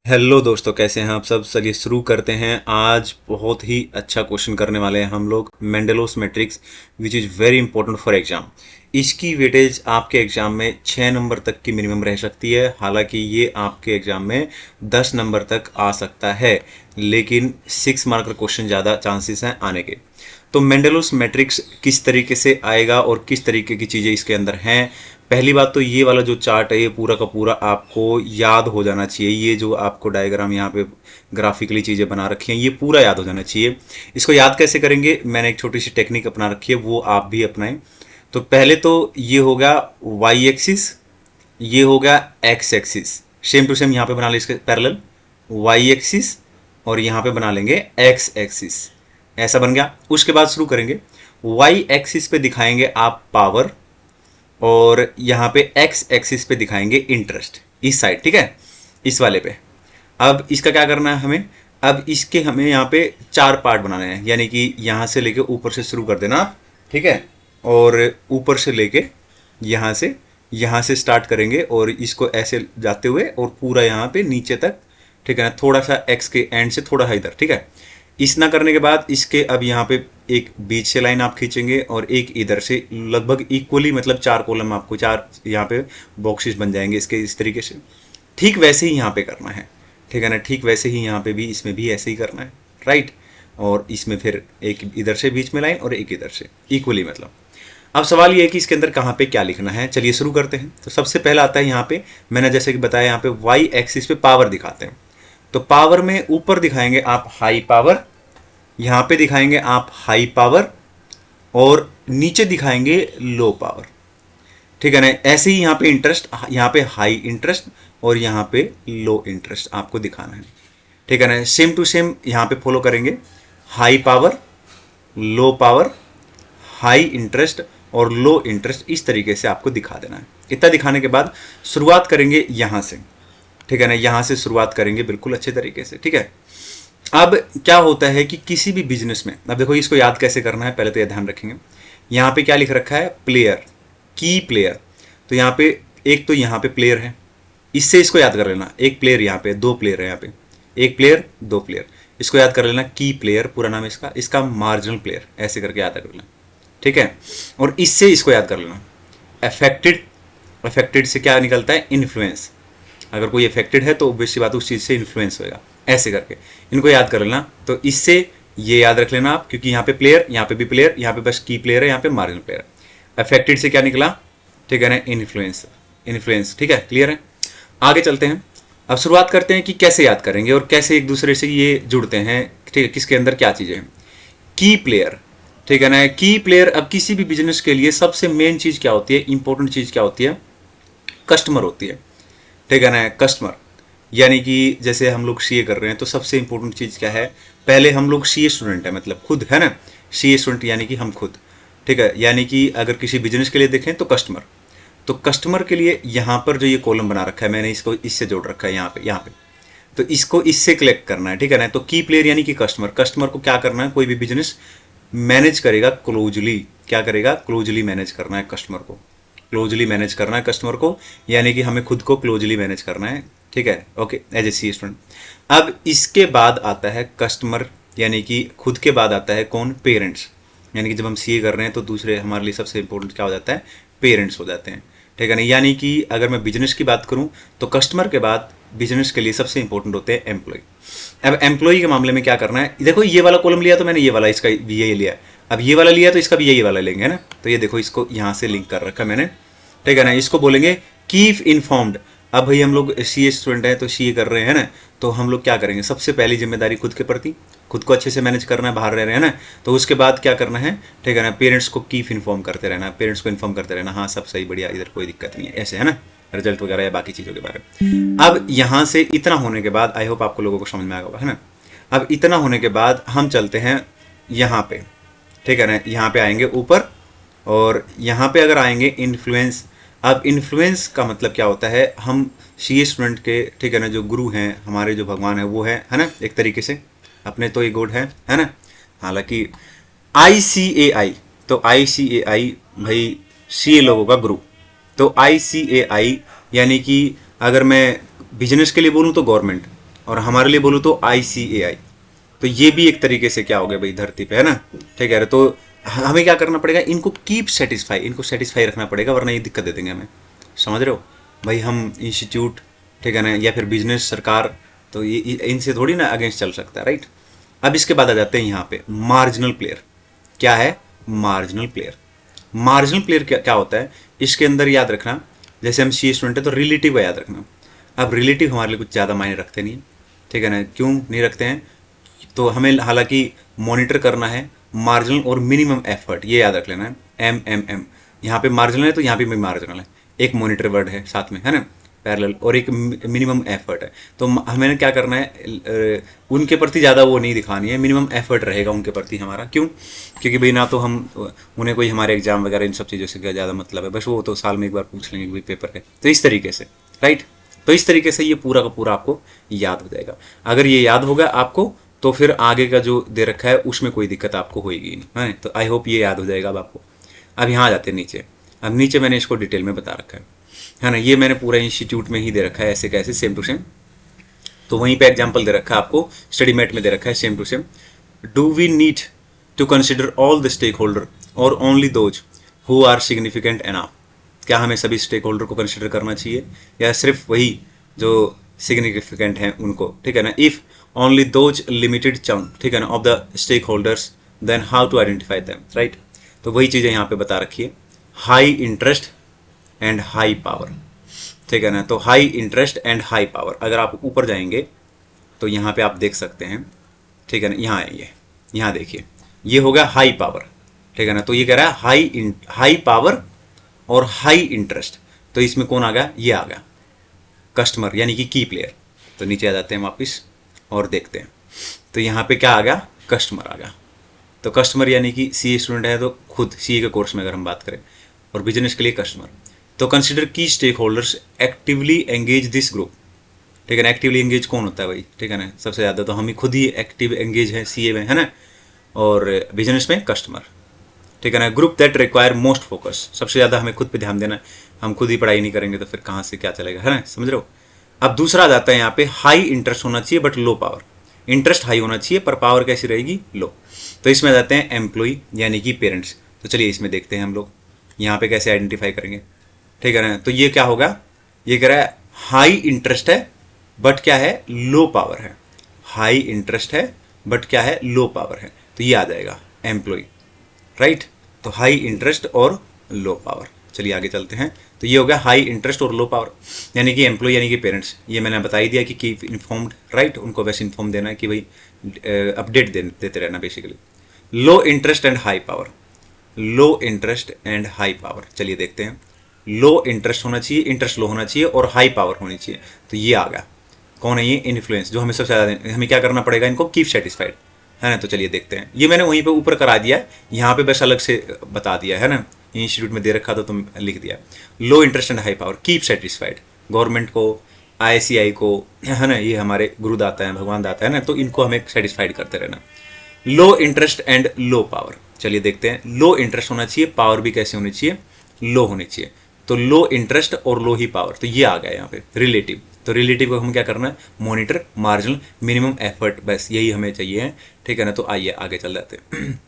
Hello दोस्तों, कैसे हैं आप सब। चलिए शुरू करते हैं। आज बहुत ही अच्छा क्वेश्चन करने वाले हैं हम लोग, मेंडेलोस matrix which is very important for exam. इसकी वेटेज आपके एग्जाम में 6 नंबर तक की मिनिमम रह सकती है। हालांकि ये आपके एग्जाम में 10 नंबर तक आ सकता है, लेकिन 6 मार्क का क्वेश्चन ज़्यादा चांसेस हैं आने के। तो मेंडेलोस मैट्रिक्स किस तरीके से आएगा और किस तरीके की चीज़ें इसके अंदर हैं। पहली बात तो ये वाला जो चार्ट है ये पूरा का पूरा आपको याद हो जाना चाहिए। ये जो आपको डायग्राम यहाँ पे ग्राफिकली चीज़ें बना रखी हैं ये पूरा याद हो जाना चाहिए। इसको याद कैसे करेंगे, मैंने एक छोटी सी टेक्निक अपना रखी है, वो आप भी अपनाएं। तो पहले तो ये होगा वाई एक्सिस, ये होगा X axis, same to same यहाँ पे बना लें इसके पैरेलल वाई एक्सिस, और यहाँ पे बना लेंगे एक्स एक्सिस। ऐसा बन गया। उसके बाद शुरू करेंगे। वाई एक्सिस पे दिखाएंगे आप पावर, और यहाँ पे एक्स एक्सिस पे दिखाएंगे इंटरेस्ट, इस साइड, ठीक है, इस वाले पे। अब इसका क्या करना है हमें, अब इसके हमें यहाँ पे 4 पार्ट बनाने हैं, यानी कि यहाँ से लेके ऊपर से शुरू कर देना आप, ठीक है, और ऊपर से लेके यहाँ से स्टार्ट करेंगे और इसको ऐसे जाते हुए और पूरा यहाँ पे नीचे तक, ठीक है ना, थोड़ा सा एक्स के एंड से थोड़ा सा इधर, ठीक है। इतना करने के बाद इसके अब यहाँ पे एक बीच से लाइन आप खींचेंगे और एक इधर से, लगभग इक्वली, मतलब 4 कॉलम आपको 4 यहाँ पे बॉक्सेस बन जाएंगे इसके, इस तरीके से। ठीक वैसे ही यहाँ पे करना है, ठीक है ना, ठीक वैसे ही यहाँ पे भी, इसमें भी ऐसे ही करना है, राइट। और इसमें फिर एक इधर से बीच में लाइन और एक इधर से इक्वली, मतलब। अब सवाल ये है कि इसके अंदर कहाँ पे क्या लिखना है। चलिए शुरू करते हैं। तो सबसे पहला आता है यहाँ पे, मैंने जैसे कि बताया, यहाँ पे वाई एक्सिस पे पावर दिखाते हैं। तो पावर में ऊपर दिखाएंगे आप हाई पावर, यहाँ पे दिखाएंगे आप हाई पावर, और नीचे दिखाएंगे लो पावर, ठीक है ना। ऐसे ही यहाँ पे इंटरेस्ट, यहाँ पे हाई इंटरेस्ट और यहाँ पे लो इंटरेस्ट आपको दिखाना है, ठीक है ना। सेम टू सेम यहाँ पे फॉलो करेंगे, high power, low power, high interest और लो इंटरेस्ट, इस तरीके से आपको दिखा देना है। इतना दिखाने के बाद शुरुआत करेंगे यहाँ से, ठीक है ना, यहाँ से शुरुआत करेंगे बिल्कुल अच्छे तरीके से, ठीक है। अब क्या होता है कि किसी भी बिजनेस में, अब देखो इसको याद कैसे करना है, पहले तो ये ध्यान रखेंगे। यहाँ पे क्या लिख रखा है, प्लेयर, की प्लेयर। तो यहाँ पे एक, तो यहाँ पे प्लेयर है, इससे इसको याद कर लेना। एक प्लेयर यहाँ पे, 2 प्लेयर है यहाँ पे, एक प्लेयर 2 प्लेयर, इसको याद कर लेना। की प्लेयर पूरा नाम है इसका, इसका मार्जिनल प्लेयर, ऐसे करके याद कर लेना, ठीक है। और इससे इसको याद कर लेना, अफेक्टेड। अफेक्टेड से क्या निकलता है, इन्फ्लुएंस। अगर कोई अफेक्टेड है तो ऑब्वियसली बात उस चीज़ से इन्फ्लुएंस होगा, ऐसे करके इनको याद कर लेना। तो इससे ये याद रख लेना आप, क्योंकि यहाँ पे प्लेयर, यहाँ पे भी प्लेयर, यहाँ पे बस की प्लेयर है, यहाँ पे मार्जिनल प्लेयर। अफेक्टेड से क्या निकला, ठीक है ना, इन्फ्लुएंस। इन्फ्लुएंस, ठीक है, क्लियर है। आगे चलते हैं। अब शुरुआत करते हैं कि कैसे याद करेंगे और कैसे एक दूसरे से ये जुड़ते हैं, ठीक है, किसके अंदर क्या चीज़ें हैं। की प्लेयर, ठीक है ना, की प्लेयर। अब किसी भी बिजनेस के लिए सबसे मेन चीज़ क्या होती है, इंपॉर्टेंट चीज़ क्या होती है, कस्टमर होती है, ठीक है ना। कस्टमर यानी कि जैसे हम लोग सीए कर रहे हैं तो सबसे इंपॉर्टेंट चीज़ क्या है, पहले हम लोग सीए स्टूडेंट है, मतलब खुद, है ना, सीए स्टूडेंट यानी कि हम खुद, ठीक है। यानी कि अगर किसी बिजनेस के लिए देखें तो कस्टमर, तो कस्टमर के लिए यहाँ पर जो ये कॉलम बना रखा है, मैंने इसको इससे जोड़ रखा है, यहाँ पे तो इसको इससे कलेक्ट करना है, ठीक है ना। तो की प्लेयर यानी कि कस्टमर, कस्टमर को क्या करना है, कोई भी बिजनेस मैनेज करेगा क्लोजली, क्या करेगा, क्लोजली मैनेज करना है कस्टमर को, क्लोजली मैनेज करना है कस्टमर को, यानी कि हमें खुद को क्लोजली मैनेज करना है, ठीक है, okay, as a C student. अब इसके बाद आता है कस्टमर, यानी कि खुद के बाद आता है कौन, पेरेंट्स। यानी कि जब हम सीए कर रहे हैं तो दूसरे हमारे लिए सबसे इंपॉर्टेंट क्या हो जाता है, पेरेंट्स हो जाते हैं, ठीक है ना। यानी कि अगर मैं बिजनेस की बात करूं तो कस्टमर के बाद बिजनेस के लिए सबसे इंपॉर्टेंट होते हैं एम्प्लॉय। अब एम्प्लॉय के मामले में क्या करना है, देखो ये वाला कॉलम लिया तो मैंने ये वाला, इसका भी यही लिया, अब ये वाला लिया तो इसका भी यही वाला लेंगे, है ना। तो ये देखो इसको यहाँ से लिंक कर रखा मैंने, ठीक है ना। इसको बोलेंगे कीप इन्फॉर्म्ड। अब भाई हम लोग सीए स्टूडेंट हैं तो सीए कर रहे हैं ना, तो हम लोग क्या करेंगे, सबसे पहली जिम्मेदारी खुद के प्रति, खुद को अच्छे से मैनेज करना है, बाहर रह रहे हैं ना, तो उसके बाद क्या करना है, ठीक है ना, पेरेंट्स को कीप इन्फॉर्म करते रहना, पेरेंट्स को इन्फॉर्म करते रहना, हाँ सब सही बढ़िया, इधर कोई दिक्कत नहीं है, ऐसे, है ना, रिजल्ट वगैरह या बाकी चीज़ों के बारे में। अब यहाँ से इतना होने के बाद आई होप आपको लोगों को समझ में आएगा, है ना। अब इतना होने के बाद हम चलते हैं यहाँ पे, ठीक है ना, यहाँ पे आएंगे ऊपर, और यहाँ पे अगर आएंगे इन्फ्लुएंस। अब इन्फ्लुएंस का मतलब क्या होता है, हम सीए स्टूडेंट के, ठीक है ना, जो गुरु हैं हमारे, जो भगवान है वो है ना, एक तरीके से अपने तो ये गॉड है ना। हालांकि ICAI, तो ICAI भाई सीए लोगों का गुरु, तो ICAI यानी कि अगर मैं बिजनेस के लिए बोलूँ तो गवर्नमेंट, और हमारे लिए बोलूँ तो ICAI। तो ये भी एक तरीके से क्या हो गया भाई धरती पे, है ना, ठीक है। तो हमें क्या करना पड़ेगा, इनको कीप सेटिस्फाई, इनको सेटिस्फाई रखना पड़ेगा, वरना ये दिक्कत दे देंगे हमें, समझ रहे हो भाई। हम इंस्टीट्यूट, ठीक है ना, या फिर बिजनेस, सरकार, तो ये इनसे थोड़ी ना अगेंस्ट चल सकता है, राइट। अब इसके बाद आ जाते हैं यहाँ पे मार्जिनल प्लेयर। क्या है मार्जिनल प्लेयर? मार्जिनल प्लेयर क्या क्या होता है, इसके अंदर याद रखना, जैसे हम सी स्टूडेंट है तो रिलेटिव का याद रखना। अब रिलेटिव हमारे लिए कुछ ज़्यादा मायने रखते नहीं है, ठीक है ना। क्यों नहीं रखते हैं? तो हमें हालांकि मॉनिटर करना है मार्जिनल और मिनिमम एफर्ट, ये याद रख लेना है, MMM। यहाँ पे मार्जिनल है तो यहाँ पे भी मार्जिनल है, एक मॉनिटर वर्ड है साथ में, है ना, पैरेलल, और एक मिनिमम एफर्ट है। तो हमें क्या करना है, उनके प्रति ज़्यादा वो नहीं दिखानी है, मिनिमम एफर्ट रहेगा उनके प्रति हमारा। क्यों? क्योंकि भाई ना तो हम उन्हें कोई हमारे एग्जाम वगैरह इन सब चीज़ों से ज़्यादा मतलब है, बस वो तो साल में एक बार पूछ लेंगे भाई पेपर है, तो इस तरीके से, राइट। तो इस तरीके से ये पूरा का पूरा आपको याद हो जाएगा। अगर ये याद होगा आपको तो फिर आगे का जो दे रखा है उसमें कोई दिक्कत आपको होगी नहीं, है। तो आई होप ये याद हो जाएगा अब आपको। अब यहाँ आ जाते हैं नीचे। अब नीचे मैंने इसको डिटेल में बता रखा है ना, ये मैंने पूरा इंस्टीट्यूट में ही दे रखा है ऐसे कैसे, सेम टू सेम। तो वहीं पे एग्जांपल दे रखा है आपको, स्टडी मेट में दे रखा है same to same. Do we need to consider all the stakeholder और only those who are significant enough? क्या हमें सभी स्टेक होल्डर को कंसिडर करना चाहिए या सिर्फ वही जो सिग्निफिकेंट हैं उनको, ठीक है ना। If only those limited chunk, ठीक है ना, of the stake holders, then how to identify them, right. तो वही चीज़ें यहाँ पे बता रखी है, high interest and high power, ठीक है ना। तो high interest and high power, अगर आप ऊपर जाएंगे तो यहाँ पे आप देख सकते हैं, ठीक है ना, यहाँ आइए, यहाँ देखिए, ये हो गया हाई पावर, ठीक है ना। तो ये कह रहा है हाई पावर और हाई इंटरेस्ट, तो इसमें कौन आ गया, ये आ गया कस्टमर यानी कि की प्लेयर। तो नीचे आ जाते हैं वापिस और देखते हैं, तो यहाँ पे क्या आ गया, कस्टमर आ गया। तो कस्टमर यानी कि CA स्टूडेंट है तो खुद CA के कोर्स में अगर हम बात करें, और बिजनेस के लिए कस्टमर। तो कंसिडर की stake holders actively engage this group, ठीक है ना। एक्टिवली एंगेज कौन होता है भाई, ठीक है ना, सबसे ज़्यादा तो हम ही खुद ही एक्टिव एंगेज है CA में, है ना, और बिजनेस में कस्टमर, ठीक है ना। Group that require most focus, सबसे ज़्यादा हमें खुद पे ध्यान देना है, हम खुद ही पढ़ाई नहीं करेंगे तो फिर कहाँ से क्या चलेगा, है ना, समझ रहे हो। अब दूसरा आ जाता है यहाँ पे, हाई इंटरेस्ट होना चाहिए but low power. Interest high होना चाहिए पर पावर कैसी रहेगी, लो। तो इसमें आ जाते हैं एम्प्लॉय यानी कि पेरेंट्स। तो चलिए इसमें देखते हैं हम लोग यहाँ पे कैसे आइडेंटिफाई करेंगे, ठीक है ना। तो ये क्या होगा, ये कह रहा है हाई इंटरेस्ट है बट क्या है, लो पावर है। हाई इंटरेस्ट है बट क्या है, लो पावर है, तो ये आ जाएगा एम्प्लॉय, राइट। तो हाई इंटरेस्ट और लो पावर। चलिए आगे चलते हैं। तो ये हो गया हाई इंटरेस्ट और लो पावर, यानी कि एम्प्लॉय यानी कि पेरेंट्स। ये मैंने बता ही दिया कि कीप इन्फॉर्म्ड, राइट, उनको वैसे इन्फॉर्म देना है कि भाई अपडेट देते रहना basically. Low interest and high power, low interest and high power. चलिए देखते हैं, लो इंटरेस्ट होना चाहिए, इंटरेस्ट लो होना चाहिए और हाई पावर होनी चाहिए। तो ये आ गया, कौन है ये, इन्फ्लुएंस, जो हमें सबसे ज़्यादा, हमें क्या करना पड़ेगा, इनको कीप सेटिस्फाइड, है ना। तो चलिए देखते हैं, ये मैंने वहीं पे ऊपर करा दिया है, यहाँ पे बस अलग से बता दिया है ना, इंस्टीट्यूट में दे रखा तो तुम लिख दिया। लो interest and high power, keep satisfied, government को, ICAI को, है ना, ये हमारे गुरु दाता है, भगवान दाता है ना, तो इनको हमें सेटिस्फाइड करते रहना। लो इंटरेस्ट एंड लो पावर, चलिए देखते हैं। लो इंटरेस्ट होना चाहिए, पावर भी कैसे होनी चाहिए, लो होनी चाहिए। तो लो इंटरेस्ट और लो ही पावर, तो ये आ गया यहाँ पे रिलेटिव। तो रिलेटिव को हम क्या करना है, मॉनिटर, मार्जिनल, मिनिमम एफर्ट, बस यही हमें चाहिए है, ठीक है ना। तो आइए आगे चल जाते हैं।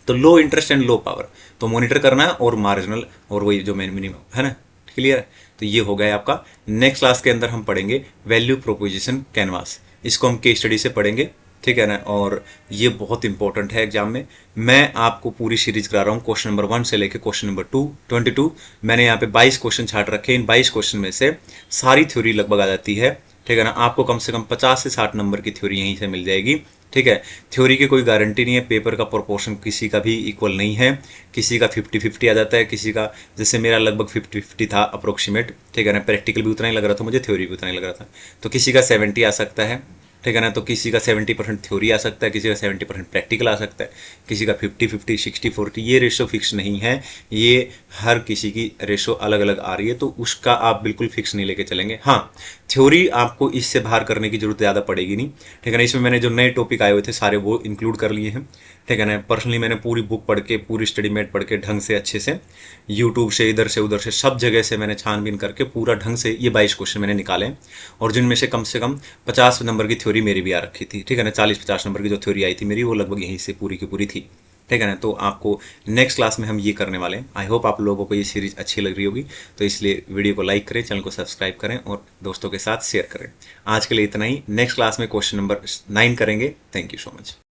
तो लो इंटरेस्ट एंड लो पावर, तो मॉनिटर करना है, और मार्जिनल और वही जो मिनिमम, है ना, क्लियर है। तो ये हो गया आपका। नेक्स्ट क्लास के अंदर हम पढ़ेंगे वैल्यू प्रोपोजिशन कैनवास, इसको हम केस स्टडी से पढ़ेंगे, ठीक है ना। और ये बहुत इंपॉर्टेंट है एग्जाम में। मैं आपको पूरी सीरीज करा रहा हूँ, क्वेश्चन नंबर 1 से लेकर क्वेश्चन नंबर 22। मैंने यहाँ पे 22 क्वेश्चन छाट रखे हैं। इन 22 क्वेश्चन में से सारी थ्योरी लगभग आ जाती है, ठीक है ना। आपको कम से कम 50 से 60 नंबर की थ्योरी यहीं से मिल जाएगी, ठीक है। थ्योरी की कोई गारंटी नहीं है, पेपर का प्रोपोर्शन किसी का भी इक्वल नहीं है, किसी का 50-50 आ जाता है, किसी का, जैसे मेरा लगभग 50-50 था अप्रोक्सीमेट, ठीक है ना। प्रैक्टिकल भी उतना ही लग रहा था मुझे, थ्योरी भी उतना ही लग रहा था। तो किसी का 70 आ सकता है, ठीक है ना। तो किसी का 70% थ्योरी आ सकता है, किसी का 70% प्रैक्टिकल आ सकता है, किसी का 50-50, 60-40, ये रेशो फिक्स नहीं है। ये हर किसी की रेशो अलग अलग आ रही है, तो उसका आप बिल्कुल फिक्स नहीं लेके चलेंगे। हाँ, थ्योरी आपको इससे बाहर करने की जरूरत ज़्यादा पड़ेगी नहीं, ठीक है ना। इसमें मैंने जो नए टॉपिक आए हुए थे सारे वो इंक्लूड कर लिए हैं, ठीक है ना। पर्सनली मैंने पूरी बुक पढ़ के, पूरी स्टडी मेट पढ़ के ढंग से अच्छे से यूट्यूब से इधर से उधर से सब जगह से मैंने छानबीन करके पूरा ढंग से ये 22 क्वेश्चन मैंने निकाले, और जिनमें से कम 50 नंबर की थ्योरी मेरी भी आ रखी थी, ठीक है ना। 40-50 नंबर की जो थ्योरी आई थी मेरी, वो लगभग यहीं से पूरी की पूरी थी, ठीक है ना। तो आपको नेक्स्ट क्लास में हम ये करने वाले हैं। आई होप आप लोगों को ये सीरीज अच्छी लग रही होगी, तो इसलिए वीडियो को लाइक करें, चैनल को सब्सक्राइब करें और दोस्तों के साथ शेयर करें। आज के लिए इतना ही। नेक्स्ट क्लास में क्वेश्चन नंबर 9 करेंगे। Thank you so much.